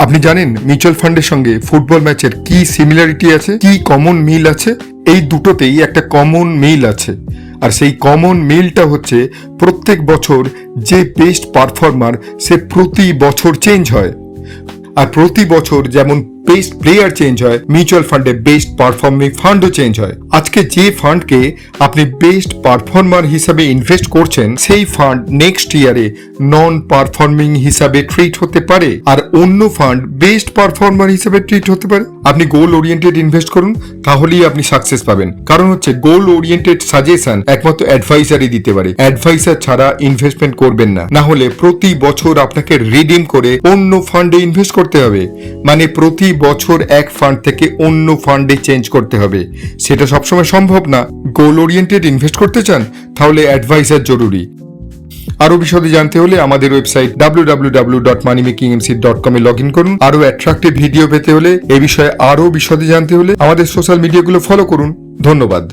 আপনি জানেন মিউচুয়াল ফান্ডের সঙ্গে ফুটবল ম্যাচের কি সিমিলারিটি আছে, কি কমন মিল আছে? এই দুটোতেই একটা কমন মিল আছে, আর সেই কমন মিলটা হচ্ছে প্রত্যেক বছর যে বেস্ট পারফর্মার সে প্রতি বছর চেঞ্জ হয়। আর প্রতি বছর যেমন বেস্ট প্লেয়ার চেঞ্জ হয়, মিউচুয়াল ফান্ডে বেস্ট পারফর্মিং ফান্ডও চেঞ্জ হয়। আজকে যে ফান্ডকে আপনি বেস্ট পারফর্মার হিসাবে ইনভেস্ট করছেন, সেই ফান্ড নেক্সট ইয়ারে নন পারফর্মিং হিসাবে ট্রিট হতে পারে, আর অন্য ফান্ড বেস্ট পারফর্মার হিসাবে ট্রিট হতে পারে। আপনি গোল ওরিয়েন্টেড ইনভেস্ট করুন, তাহলেই আপনি সাকসেস পাবেন। কারণ হচ্ছে গোল ওরিয়েন্টেড সাজেশন একমাত্র অ্যাডভাইজারই দিতে পারে। অ্যাডভাইজার ছাড়া ইনভেস্টমেন্ট করবেন না, না হলে প্রতি বছর আপনাকে রিডিম করে অন্য ফান্ডে ইনভেস্ট করতে হবে। মানে প্রতি বছর এক ফান্ড থেকে অন্য ফান্ডে চেঞ্জ করতে হবে, সেটা সবসময় সম্ভব না। গোল ওরিয়েন্টেড ইনভেস্ট করতে চান, তাহলে অ্যাডভাইজার জরুরি। আরো বিশদে জানতে হলে আমাদের website www.moneymakingmc.com A log in করুন। আরো অ্যাট্রাক্টিভ ভিডিও পেতে হলে, এ বিষয়ে আরো বিশদে জানতে হলে আমাদের সোশ্যাল মিডিয়াগুলো ফলো করুন। ধন্যবাদ।